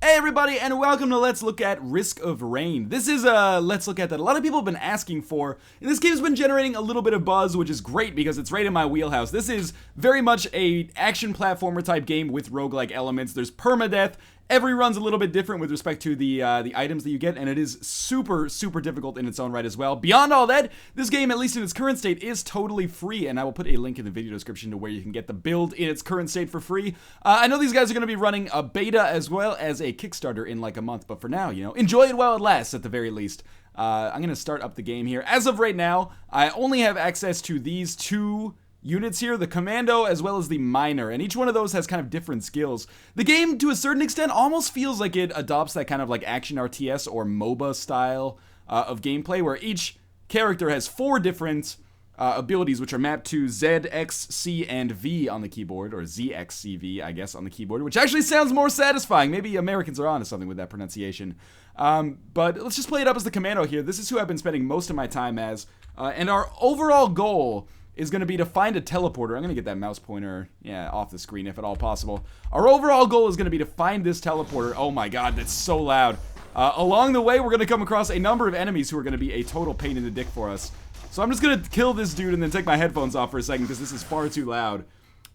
Hey everybody, and welcome to Let's Look at Risk of Rain. This is a Let's Look at that a lot of people have been asking for, and this game's been generating a little bit of buzz, which is great because it's right in my wheelhouse. This is very much a action platformer type game with roguelike elements. There's permadeath. Every run's a little bit different with respect to the items that you get, and it is super difficult in its own right as well. Beyond all that, this game, at least in its current state, is totally free, and I will put a link in the video description to where you can get the build in its current state for free. I know these guys are going to be running a beta as well as a Kickstarter in like a month, but for now, you know, enjoy it while it lasts at the very least. I'm going to start up the game here. As of right now, I only have access to these two units here, the commando as well as the miner, and each one of those has kind of different skills. The game, to a certain extent, almost feels like it adopts that kind of like action RTS or MOBA style of gameplay, where each character has four different abilities, which are mapped to Z, X, C, and V on the keyboard, or Z, X, C, V, I guess, on the keyboard, which actually sounds more satisfying. Maybe Americans are onto something with that pronunciation. But let's just play it up as the commando here. This is who I've been spending most of my time as, and our overall goal is going to be to find a teleporter. I'm going to get that mouse pointer, off the screen if at all possible. Our overall goal is going to be to find this teleporter. Oh my god, that's so loud. Along the way, we're going to come across a number of enemies who are going to be a total pain in the dick for us. So I'm just going to kill this dude and then take my headphones off for a second because this is far too loud.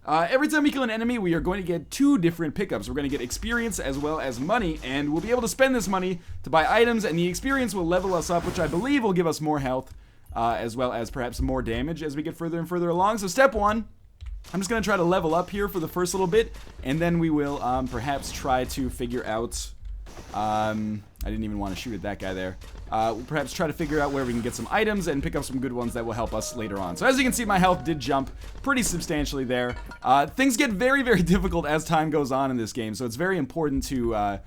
Every time we kill an enemy, we are going to get two different pickups. We're going to get experience as well as money, and we'll be able to spend this money to buy items, and the experience will level us up, which I believe will give us more health. As well as perhaps more damage as we get further and further along. So step one, I'm just going to try to level up here for the first little bit, and then we will perhaps try to figure out, I didn't even want to shoot at that guy there. We'll perhaps try to figure out where we can get some items and pick up some good ones that will help us later on. So as you can see, my health did jump pretty substantially there. Things get very difficult as time goes on in this game, so it's very important to,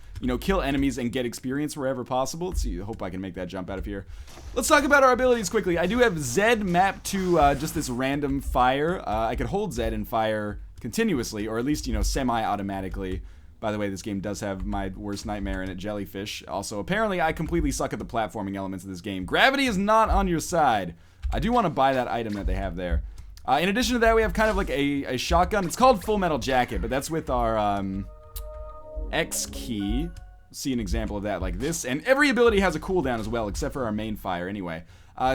kill enemies and get experience wherever possible. Let's see, I hope I can make that jump out of here. Let's talk about our abilities quickly. I do have Z mapped to just this random fire. I could hold Z and fire continuously, or at least, semi-automatically. By the way, this game does have my worst nightmare in it, jellyfish. Also, apparently, I completely suck at the platforming elements of this game. Gravity is not on your side. I do want to buy that item that they have there. In addition to that, we have kind of like a shotgun. It's called Full Metal Jacket, but that's with our X key. See an example of that like this. And every ability has a cooldown as well, except for our main fire anyway.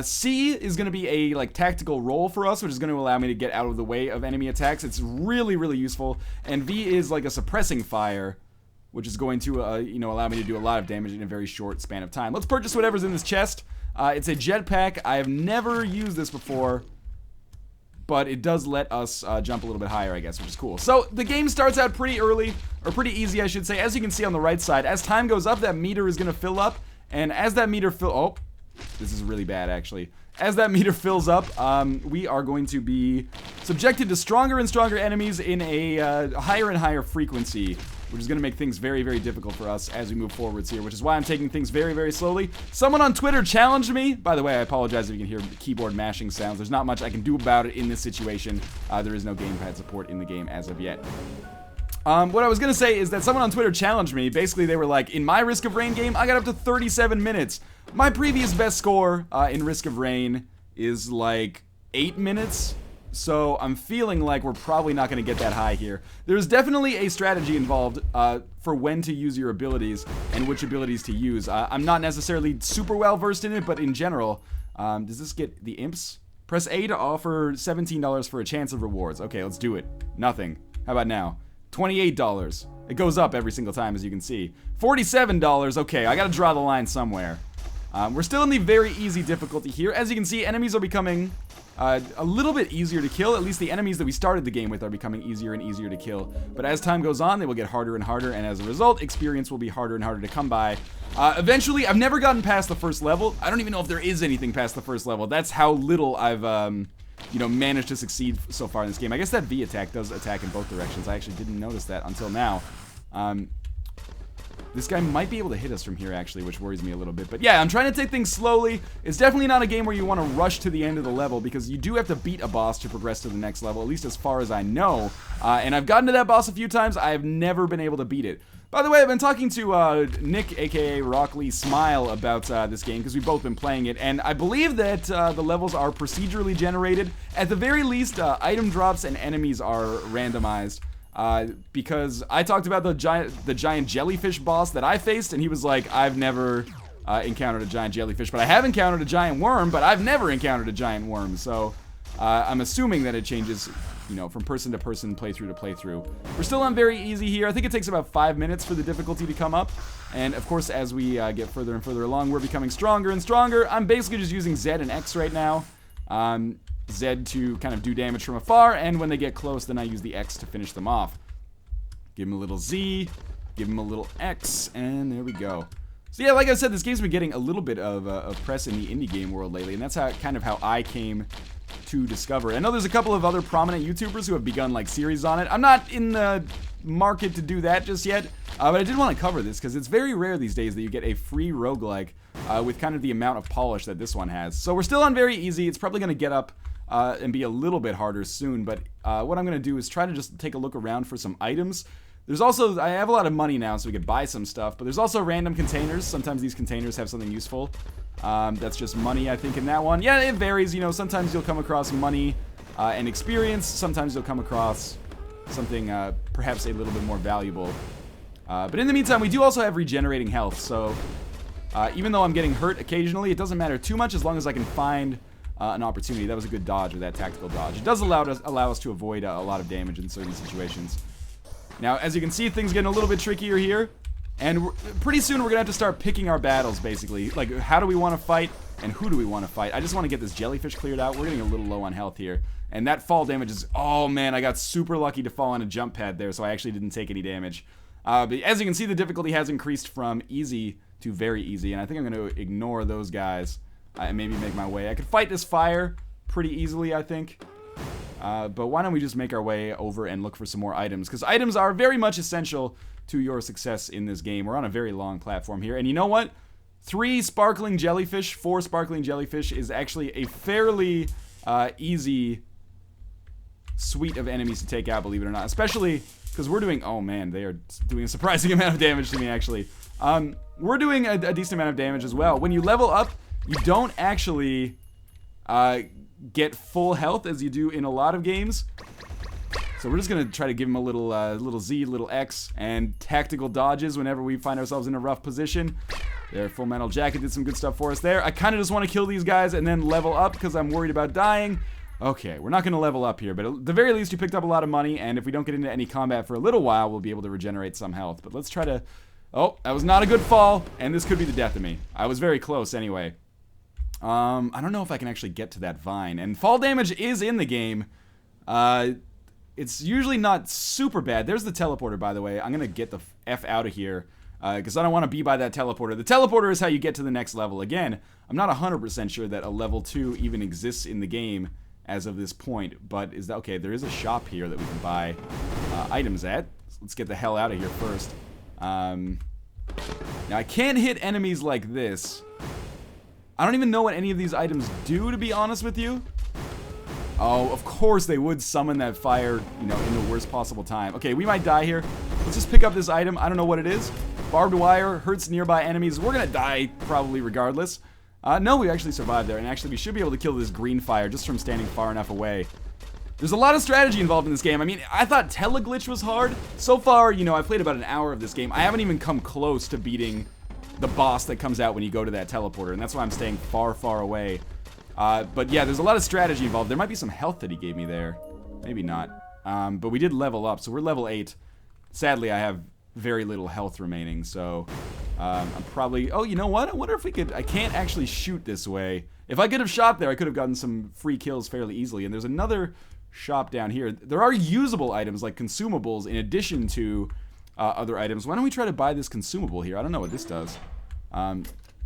C is going to be a like tactical roll for us, which is going to allow me to get out of the way of enemy attacks. It's really useful. And V is like a suppressing fire, which is going to allow me to do a lot of damage in a very short span of time. Let's purchase whatever's in this chest. It's a jetpack. I have never used this before, but it does let us jump a little bit higher, I guess, which is cool. So the game starts out pretty early, or pretty easy, I should say. As you can see on the right side, as time goes up, that meter is going to fill up, and as that meter this is really bad, actually. As that meter fills up, we are going to be subjected to stronger and stronger enemies in a higher and higher frequency, which is going to make things very difficult for us as we move forwards here, which is why I'm taking things very slowly. Someone on Twitter challenged me. By the way, I apologize if you can hear keyboard mashing sounds. There's not much I can do about it in this situation. There is no gamepad support in the game as of yet. What I was going to say is that someone on Twitter challenged me. Basically, they were like, in my Risk of Rain game, I got up to 37 minutes. My previous best score in Risk of Rain is like 8 minutes. So I'm feeling like we're probably not going to get that high here. There's definitely a strategy involved for when to use your abilities and which abilities to use. I'm not necessarily super well versed in it, but in general, does this get the imps? Press A to offer $17 for a chance of rewards. Okay, let's do it. Nothing. How about now? $28. It goes up every single time, as you can see. $47. Okay, I gotta draw the line somewhere. We're still in the very easy difficulty here. As you can see, enemies are becoming a little bit easier to kill. At least the enemies that we started the game with are becoming easier and easier to kill. But as time goes on, they will get harder and harder, and as a result, experience will be harder and harder to come by. Eventually, I've never gotten past the first level. I don't even know if there is anything past the first level. That's how little I've managed to succeed so far in this game. I guess that V attack does attack in both directions. I actually didn't notice that until now. This guy might be able to hit us from here, actually, which worries me a little bit. But yeah, I'm trying to take things slowly. It's definitely not a game where you want to rush to the end of the level, because you do have to beat a boss to progress to the next level, at least as far as I know. And I've gotten to that boss a few times. I have never been able to beat it. By the way, I've been talking to Nick, aka Rockley Smile, about this game, because we've both been playing it, and I believe that the levels are procedurally generated. At the very least, item drops and enemies are randomized. because I talked about the giant jellyfish boss that I faced, and he was like, I've never encountered a giant jellyfish, but I have encountered a giant worm, but I've never encountered a giant worm. So I'm assuming that it changes, you know, from person to person, playthrough to playthrough. We're still on very easy here. I think it takes about 5 minutes for the difficulty to come up. And of course, as we get further and further along, we're becoming stronger and stronger. I'm basically just using Z and X right now. Z to kind of do damage from afar, and when they get close, then I use the X to finish them off. Give him a little Z, give him a little X, and there we go. So yeah, like I said, this game's been getting a little bit of press in the indie game world lately, and that's kind of how I came to discover it. I know there's a couple of other prominent YouTubers who have begun like series on it. I'm not in the market to do that just yet, but I did want to cover this because it's very rare these days that you get a free roguelike with kind of the amount of polish that this one has. So we're still on very easy. It's probably going to get up and be a little bit harder soon, but what I'm going to do is try to just take a look around for some items. There's also, I have a lot of money now, so we could buy some stuff, but there's also random containers. Sometimes these containers have something useful. That's just money, I think, in that one. Yeah, it varies, you know, sometimes you'll come across money and experience. Sometimes you'll come across something perhaps a little bit more valuable. But in the meantime, we do also have regenerating health, so even though I'm getting hurt occasionally, it doesn't matter too much as long as I can find an opportunity. That was a good dodge, or that tactical dodge. It does allow us to avoid a lot of damage in certain situations. Now, as you can see, things getting a little bit trickier here, and pretty soon we're gonna have to start picking our battles, basically. Like, how do we want to fight, and who do we want to fight? I just want to get this jellyfish cleared out. We're getting a little low on health here, and that fall damage is, oh man, I got super lucky to fall on a jump pad there, so I actually didn't take any damage. But as you can see, the difficulty has increased from easy to very easy, and I think I'm going to ignore those guys and maybe make my way. I could fight this fire pretty easily, I think. But why don't we just make our way over and look for some more items? Because items are very much essential to your success in this game. We're on a very long platform here. And you know what? 4 sparkling jellyfish is actually a fairly easy suite of enemies to take out, believe it or not. Especially because we're doing, oh man, they are doing a surprising amount of damage to me, actually. We're doing a decent amount of damage as well. When you level up, you don't actually get full health as you do in a lot of games. So we're just gonna try to give him a little Z, little X, and tactical dodges whenever we find ourselves in a rough position. There, Full Metal Jacket did some good stuff for us there. I kind of just want to kill these guys and then level up because I'm worried about dying. Okay, we're not gonna level up here, but at the very least, you picked up a lot of money, and if we don't get into any combat for a little while, we'll be able to regenerate some health. But let's try to... Oh, that was not a good fall, and this could be the death of me. I was very close anyway. I don't know if I can actually get to that vine, and fall damage is in the game. It's usually not super bad. There's the teleporter, by the way. I'm gonna get the F out of here, because I don't want to be by that teleporter. The teleporter is how you get to the next level. Again, I'm not 100% sure that a level 2 even exists in the game as of this point, but is that okay? There is a shop here that we can buy items at. So let's get the hell out of here first. Now I can't hit enemies like this. I don't even know what any of these items do, to be honest with you. Oh, of course they would summon that fire, you know, in the worst possible time. Okay, we might die here. Let's just pick up this item. I don't know what it is. Barbed wire hurts nearby enemies. We're gonna die probably regardless. No, we actually survived there, and actually we should be able to kill this green fire just from standing far enough away. There's a lot of strategy involved in this game. I mean, I thought teleglitch was hard. So far, you know, I've played about an hour of this game. I haven't even come close to beating the boss that comes out when you go to that teleporter, and that's why I'm staying far, far away. But yeah, there's a lot of strategy involved. There might be some health that he gave me there. Maybe not. But we did level up, so we're level 8. Sadly, I have very little health remaining, so I'm probably... Oh, you know what? I wonder if we could... I can't actually shoot this way. If I could have shot there, I could have gotten some free kills fairly easily. And there's another shop down here. There are usable items, like consumables, in addition to other items. Why don't we try to buy this consumable here? I don't know what this does.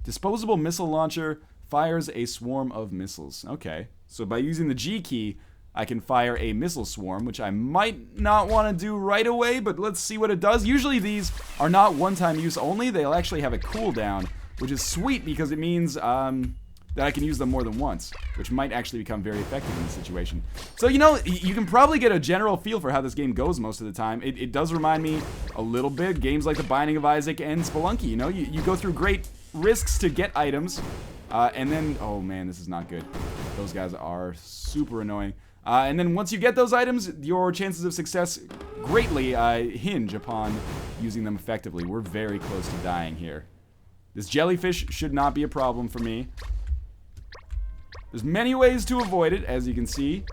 Disposable missile launcher fires a swarm of missiles. Okay, so by using the G key, I can fire a missile swarm, which I might not want to do right away, but let's see what it does. Usually these are not one-time use only. They'll actually have a cooldown, which is sweet because it means that I can use them more than once, which might actually become very effective in this situation. So, you know, you can probably get a general feel for how this game goes most of the time. It does remind me a little bit games like The Binding of Isaac and Spelunky. You know, you go through great risks to get items, and then, oh man, this is not good. Those guys are super annoying. And then once you get those items, your chances of success greatly hinge upon using them effectively. We're very close to dying here. This jellyfish should not be a problem for me. There's many ways to avoid it, as you can see.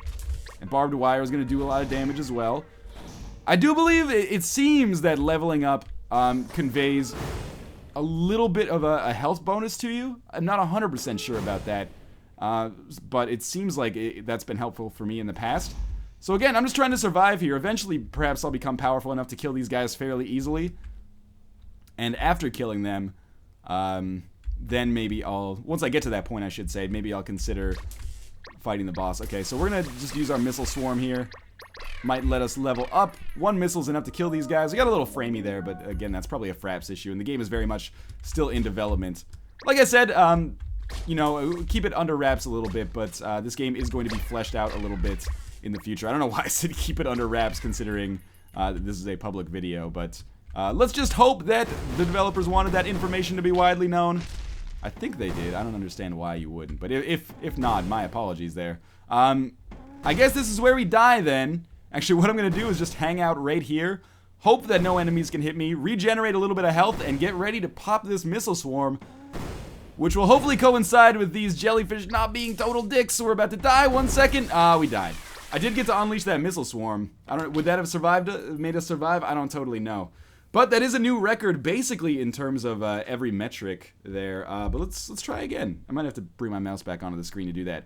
And barbed wire is going to do a lot of damage as well. I do believe it seems that leveling up conveys a little bit of a health bonus to you. I'm not 100% sure about that. But it seems like that's been helpful for me in the past. So again, I'm just trying to survive here. Eventually, perhaps I'll become powerful enough to kill these guys fairly easily. And after killing them, then maybe once I get to that point, I should say, maybe I'll consider fighting the boss. Okay, so we're gonna just use our missile swarm here. Might let us level up. One missile's enough to kill these guys. We got a little framey there, but again, that's probably a fraps issue, and the game is very much still in development. Like I said, you know, keep it under wraps a little bit, but this game is going to be fleshed out a little bit in the future. I don't know why I said keep it under wraps, considering this is a public video, but let's just hope that the developers wanted that information to be widely known. I think they did. I don't understand why you wouldn't, but if not, my apologies there. I guess this is where we die then. Actually, what I'm going to do is just hang out right here, hope that no enemies can hit me, regenerate a little bit of health, and get ready to pop this missile swarm, which will hopefully coincide with these jellyfish not being total dicks. So we're about to die. 1 second. We died. I did get to unleash that missile swarm. Would that have made us survive? I don't totally know. But that is a new record, basically, in terms of every metric there. But let's try again. I might have to bring my mouse back onto the screen to do that.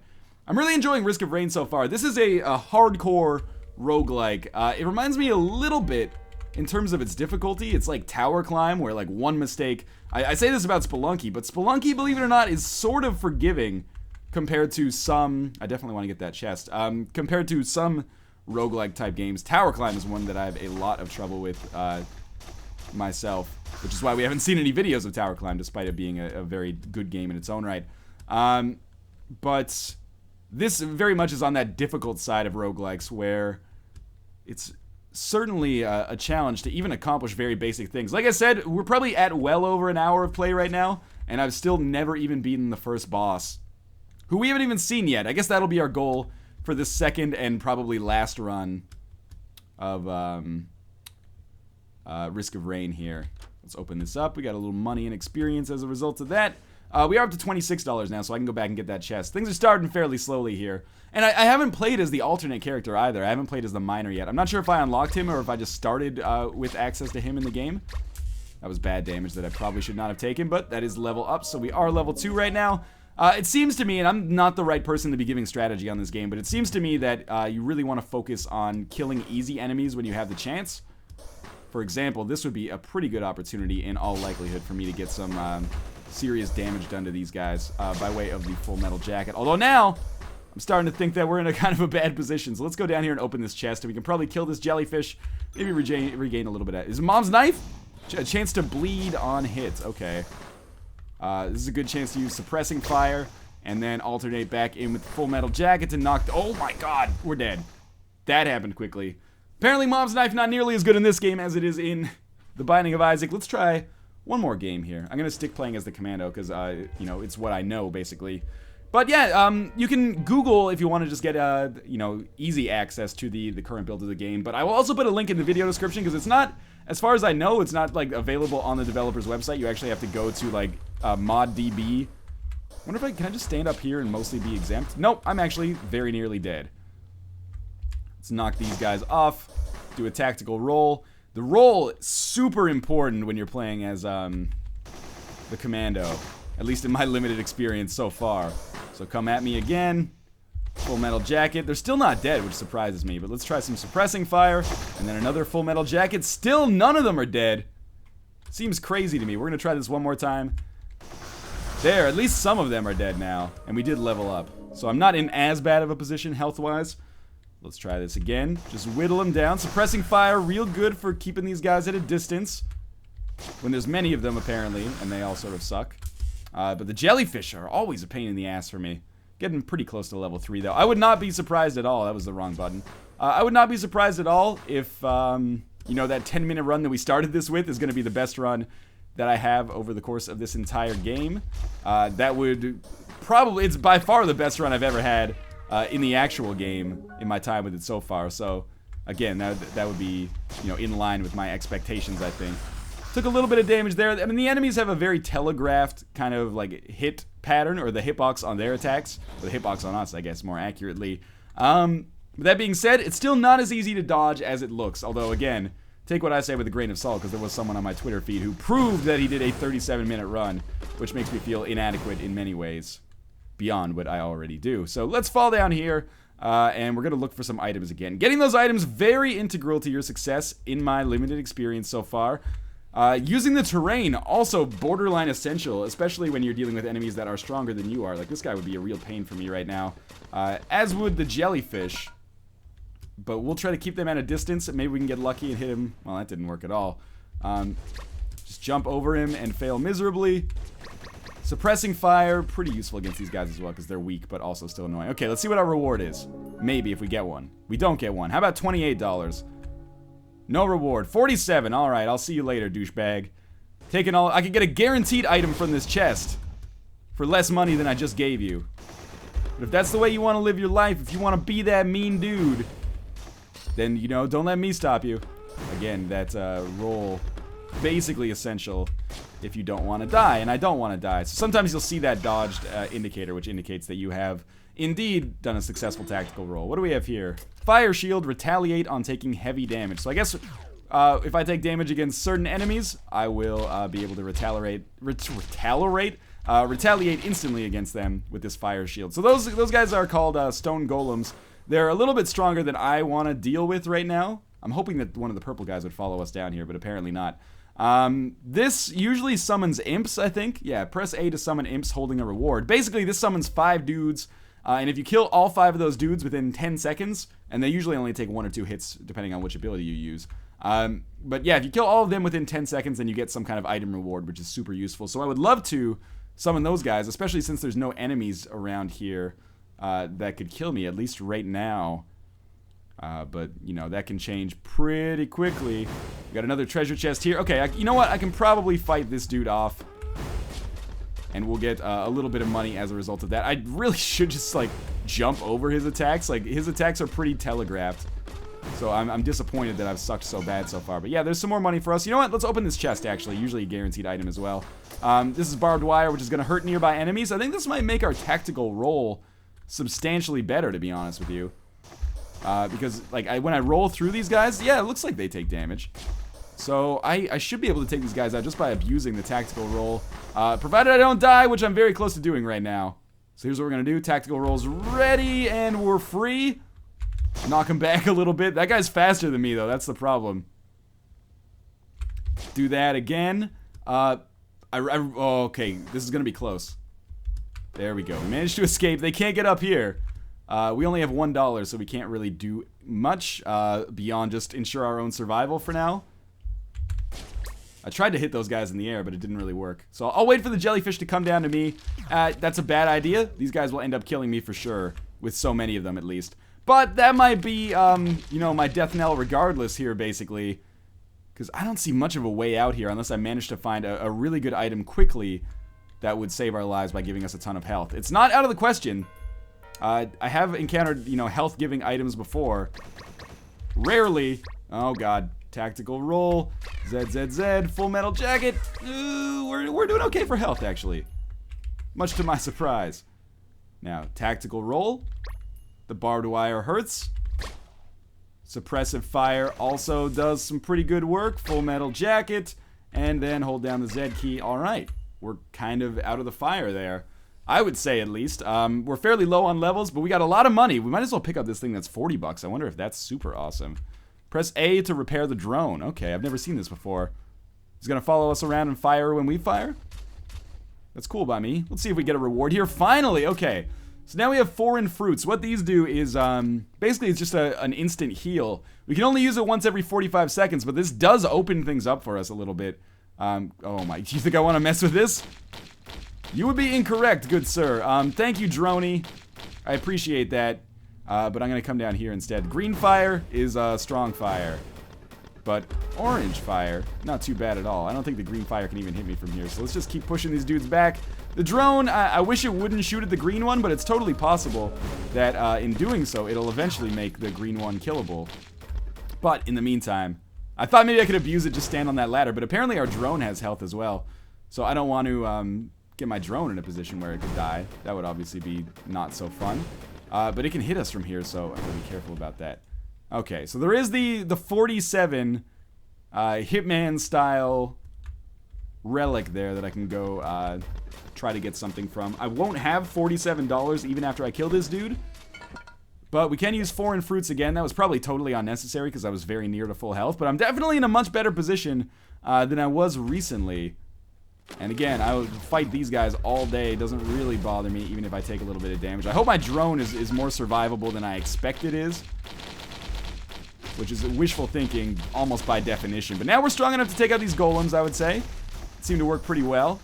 I'm really enjoying Risk of Rain so far. This is a hardcore roguelike. It reminds me a little bit, in terms of its difficulty, it's like tower climb, where like one mistake... I say this about Spelunky, but Spelunky, believe it or not, is sort of forgiving compared to some... I definitely want to get that chest. Compared to some roguelike type games. Tower climb is one that I have a lot of trouble with myself, which is why we haven't seen any videos of tower climb, despite it being a very good game in its own right. But this very much is on that difficult side of roguelikes, where it's certainly a challenge to even accomplish very basic things. Like I said, we're probably at well over an hour of play right now, and I've still never even beaten the first boss, who we haven't even seen yet. I guess that'll be our goal for the second and probably last run of Risk of Rain here. Let's open this up. We got a little money and experience as a result of that. We are up to $26 now, so I can go back and get that chest. Things are starting fairly slowly here. And I haven't played as the alternate character either. I haven't played as the miner yet. I'm not sure if I unlocked him or if I just started with access to him in the game. That was bad damage that I probably should not have taken, but that is level up, so we are level 2 right now. It seems to me, and I'm not the right person to be giving strategy on this game, but it seems to me that you really want to focus on killing easy enemies when you have the chance. For example, this would be a pretty good opportunity in all likelihood for me to get some serious damage done to these guys by way of the Full Metal Jacket. Although now, I'm starting to think that we're in a kind of a bad position. So let's go down here and open this chest, and we can probably kill this jellyfish, maybe regain a little bit of... Is Mom's knife? A chance to bleed on hits. Okay. This is a good chance to use suppressing fire, and then alternate back in with the Full Metal Jacket to knock... Oh my god, we're dead. That happened quickly. Apparently Mom's knife not nearly as good in this game as it is in The Binding of Isaac. Let's try one more game here. I'm going to stick playing as the Commando because, you know, it's what I know, basically. But yeah, you can Google if you want to just get, you know, easy access to the current build of the game. But I will also put a link in the video description because it's not, as far as I know, it's not, like, available on the developer's website. You actually have to go to, like, ModDB. I wonder if can I just stand up here and mostly be exempt? Nope, I'm actually very nearly dead. Let's knock these guys off, do a tactical roll. The roll is super important when you're playing as the Commando, at least in my limited experience so far. So come at me again. Full Metal Jacket. They're still not dead, which surprises me, but let's try some suppressing fire, and then another Full Metal Jacket. Still none of them are dead. Seems crazy to me. We're gonna try this one more time. There, at least some of them are dead now, and we did level up. So I'm not in as bad of a position health-wise. Let's try this again. Just whittle them down. Suppressing fire, real good for keeping these guys at a distance. When there's many of them, apparently, and they all sort of suck. But the jellyfish are always a pain in the ass for me. Getting pretty close to level 3, though. I would not be surprised at all. That was the wrong button. I would not be surprised at all if, you know, that 10-minute run that we started this with is going to be the best run that I have over the course of this entire game. That would probably... It's by far the best run I've ever had in the actual game in my time with it so far. So, again, that would be, you know, in line with my expectations, I think. Took a little bit of damage there. I mean, the enemies have a very telegraphed kind of like hit pattern, or the hitbox on their attacks, or the hitbox on us, I guess, more accurately. With that being said, it's still not as easy to dodge as it looks. Although, again, take what I say with a grain of salt, because there was someone on my Twitter feed who proved that he did a 37-minute run, which makes me feel inadequate in many ways, beyond what I already do. So let's fall down here, and we're going to look for some items again. Getting those items, very integral to your success in my limited experience so far. Using the terrain, also borderline essential, especially when you're dealing with enemies that are stronger than you are. Like, this guy would be a real pain for me right now. As would the jellyfish. But we'll try to keep them at a distance. Maybe we can get lucky and hit him. Well, that didn't work at all. Just jump over him and fail miserably. Suppressing fire, pretty useful against these guys as well, because they're weak, but also still annoying. Okay, let's see what our reward is. Maybe, if we get one. We don't get one. How about $28? No reward. 47. Alright, I'll see you later, douchebag. Taking all... I could get a guaranteed item from this chest for less money than I just gave you. But if that's the way you want to live your life, if you want to be that mean dude, then, you know, don't let me stop you. Again, that's roll basically essential if you don't want to die, and I don't want to die. So sometimes you'll see that dodged indicator, which indicates that you have indeed done a successful tactical roll. What do we have here? Fire shield, retaliate on taking heavy damage. So I guess if I take damage against certain enemies, I will be able to retaliate instantly against them with this fire shield. So those guys are called stone golems. They're a little bit stronger than I want to deal with right now. I'm hoping that one of the purple guys would follow us down here, but apparently not. This usually summons imps, I think. Yeah, press A to summon imps holding a reward. Basically, this summons 5 dudes, and if you kill all 5 of those dudes within 10 seconds, and they usually only take 1 or 2 hits depending on which ability you use. But yeah, if you kill all of them within 10 seconds, then you get some kind of item reward, which is super useful. So I would love to summon those guys, especially since there's no enemies around here that could kill me, at least right now. But, you know, that can change pretty quickly. We got another treasure chest here. Okay, you know what? I can probably fight this dude off, and we'll get a little bit of money as a result of that. I really should just, like, jump over his attacks. Like, his attacks are pretty telegraphed. So I'm disappointed that I've sucked so bad so far. But yeah, there's some more money for us. You know what? Let's open this chest, actually. Usually a guaranteed item as well. This is barbed wire, which is going to hurt nearby enemies. I think this might make our tactical roll substantially better, to be honest with you. Because, like, when I roll through these guys, yeah, it looks like they take damage. So I should be able to take these guys out just by abusing the tactical roll. Provided I don't die, which I'm very close to doing right now. So here's what we're going to do. Tactical roll's ready, and we're free. Knock him back a little bit. That guy's faster than me, though. That's the problem. Do that again. Oh, okay, this is going to be close. There we go. We managed to escape. They can't get up here. We only have $1, so we can't really do much beyond just ensure our own survival for now. I tried to hit those guys in the air, but it didn't really work. So I'll wait for the jellyfish to come down to me. That's a bad idea. These guys will end up killing me for sure, with so many of them at least. But that might be, you know, my death knell regardless here, basically. Because I don't see much of a way out here unless I manage to find a really good item quickly that would save our lives by giving us a ton of health. It's not out of the question. I have encountered, you know, health-giving items before. Rarely. Oh, God. Tactical roll. ZZZ. Full metal jacket. We're doing okay for health, actually. Much to my surprise. Now, tactical roll. The barbed wire hurts. Suppressive fire also does some pretty good work. Full metal jacket. And then hold down the Z key. Alright. We're kind of out of the fire there. I would say, at least. We're fairly low on levels, but we got a lot of money. We might as well pick up this thing that's 40 bucks. I wonder if that's super awesome. Press A to repair the drone. Okay, I've never seen this before. It's going to follow us around and fire when we fire? That's cool by me. Let's see if we get a reward here. Finally! Okay. So now we have foreign fruits. What these do is, basically it's just an instant heal. We can only use it once every 45 seconds, but this does open things up for us a little bit. Oh my, do you think I want to mess with this? You would be incorrect, good sir. Thank you, Droney. I appreciate that. But I'm going to come down here instead. Green fire is strong fire. but orange fire, not too bad at all. I don't think the green fire can even hit me from here, so let's just keep pushing these dudes back. The drone, I wish it wouldn't shoot at the green one, but it's totally possible that in doing so, it'll eventually make the green one killable. But in the meantime, I thought maybe I could abuse it, just stand on that ladder, but apparently our drone has health as well. So I don't want to get my drone in a position where it could die. That would obviously be not so fun. But it can hit us from here, so I'm going to be careful about that. Okay, so there is the 47 Hitman-style relic there that I can go try to get something from. I won't have $47 even after I kill this dude. But we can use foreign fruits again. That was probably totally unnecessary because I was very near to full health. But I'm definitely in a much better position than I was recently. And again, I would fight these guys all day. It doesn't really bother me, even if I take a little bit of damage. I hope my drone is more survivable than I expect it is. Which is wishful thinking, almost by definition. But now we're strong enough to take out these golems, I would say. It seemed to work pretty well.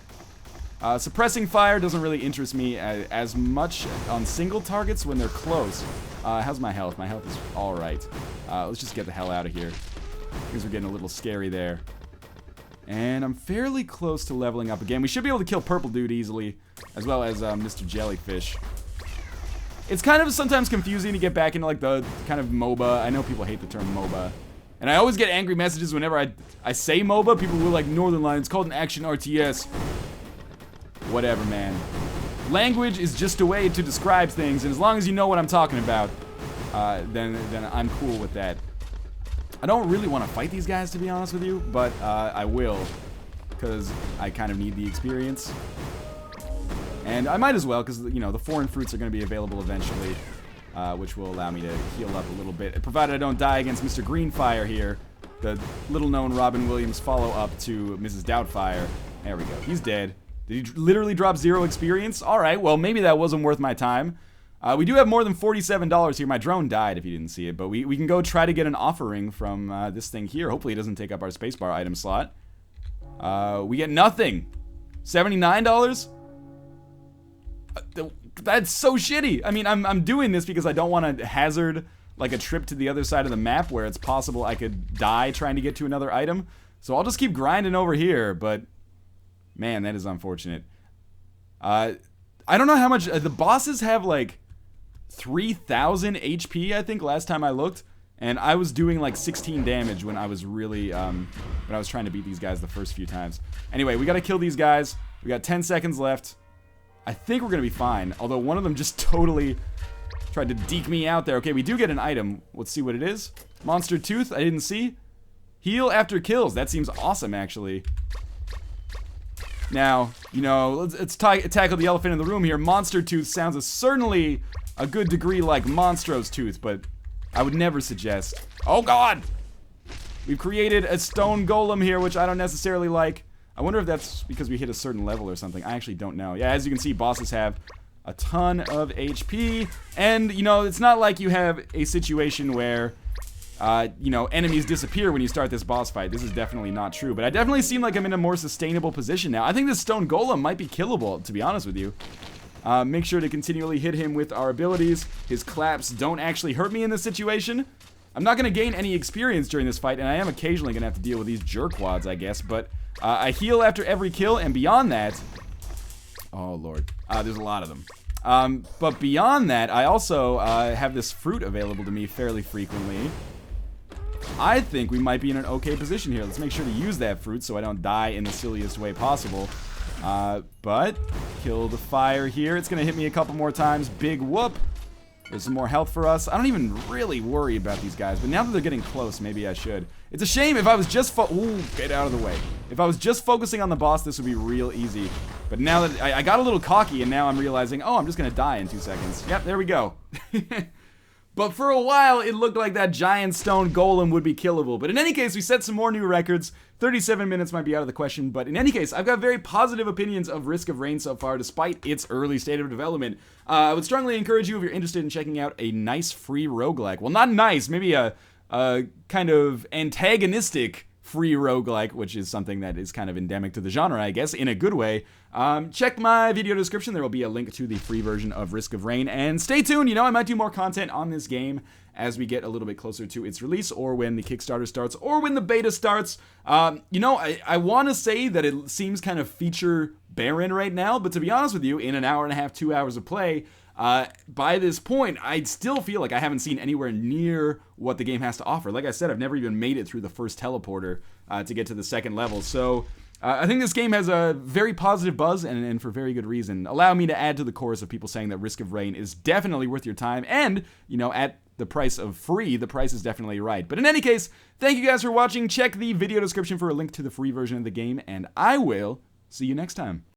Suppressing fire doesn't really interest me as much on single targets when they're close. How's my health? My health is alright. Let's just get the hell out of here. Things are getting a little scary there. And I'm fairly close to leveling up again. We should be able to kill Purple Dude easily, as well as Mr. Jellyfish. It's kind of sometimes confusing to get back into like the kind of MOBA. I know people hate the term MOBA. And I always get angry messages whenever I say MOBA. People will like, Northernlion, it's called an action RTS. Whatever, man. Language is just a way to describe things, and as long as you know what I'm talking about, then I'm cool with that. I don't really want to fight these guys, to be honest with you, but I will, because I kind of need the experience. And I might as well, because, you know, the foreign fruits are going to be available eventually, which will allow me to heal up a little bit, provided I don't die against Mr. Greenfire here, the little-known Robin Williams follow-up to Mrs. Doubtfire. There we go. He's dead. Did he literally drop 0 experience? Alright, well, maybe that wasn't worth my time. We do have more than $47 here. My drone died, if you didn't see it, but we can go try to get an offering from this thing here. Hopefully it doesn't take up our spacebar item slot. We get nothing. $79? That's so shitty. I mean, I'm doing this because I don't want to hazard like a trip to the other side of the map where it's possible I could die trying to get to another item. So I'll just keep grinding over here, but man, that is unfortunate. I don't know how much the bosses have, like 3,000 HP, I think, last time I looked, and I was doing like 16 damage when I was really when I was trying to beat these guys the first few times. Anyway, we gotta kill these guys. We got 10 seconds left. I think we're gonna be fine, although one of them just totally tried to deke me out there. Okay, we do get an item. Let's see what it is. Monster Tooth, I didn't see. Heal after kills, that seems awesome, actually. Now, you know, let's tackle the elephant in the room here. Monster Tooth sounds certainly a good degree like Monstro's Tooth, but I would never suggest. Oh god! We've created a stone golem here, which I don't necessarily like. I wonder if that's because we hit a certain level or something. I actually don't know. Yeah, as you can see, bosses have a ton of HP, and, you know, it's not like you have a situation where you know, enemies disappear when you start this boss fight. This is definitely not true, but I definitely seem like I'm in a more sustainable position now. I think this stone golem might be killable, to be honest with you. Make sure to continually hit him with our abilities. His claps don't actually hurt me in this situation. I'm not going to gain any experience during this fight, and I am occasionally going to have to deal with these jerkwads, I guess, but I heal after every kill, and beyond that... Oh, Lord. There's a lot of them. But beyond that, I also have this fruit available to me fairly frequently. I think we might be in an okay position here. Let's make sure to use that fruit so I don't die in the silliest way possible. But, kill the fire here. It's gonna hit me a couple more times. Big whoop. There's some more health for us. I don't even really worry about these guys, but now that they're getting close, maybe I should. It's a shame if I was just ooh, get out of the way. If I was just focusing on the boss, this would be real easy. But now that I got a little cocky, and now I'm realizing, oh, I'm just gonna die in 2 seconds. Yep, there we go. But for a while, it looked like that giant stone golem would be killable. But in any case, we set some more new records. 37 minutes might be out of the question. But in any case, I've got very positive opinions of Risk of Rain so far, despite its early state of development. I would strongly encourage you, if you're interested in checking out a nice free roguelike. Well, not nice, maybe a kind of antagonistic free roguelike, which is something that is kind of endemic to the genre, I guess, in a good way. Check my video description. There will be a link to the free version of Risk of Rain. And stay tuned. You know, I might do more content on this game as we get a little bit closer to its release, or when the Kickstarter starts, or when the beta starts. You know, I want to say that it seems kind of feature barren right now, but to be honest with you, in an hour and a half, 2 hours of play, by this point, I still feel like I haven't seen anywhere near what the game has to offer. Like I said, I've never even made it through the first teleporter to get to the second level. So I think this game has a very positive buzz, and for very good reason. Allow me to add to the chorus of people saying that Risk of Rain is definitely worth your time, and, you know, at the price of free, the price is definitely right. But in any case, thank you guys for watching. Check the video description for a link to the free version of the game, and I will see you next time.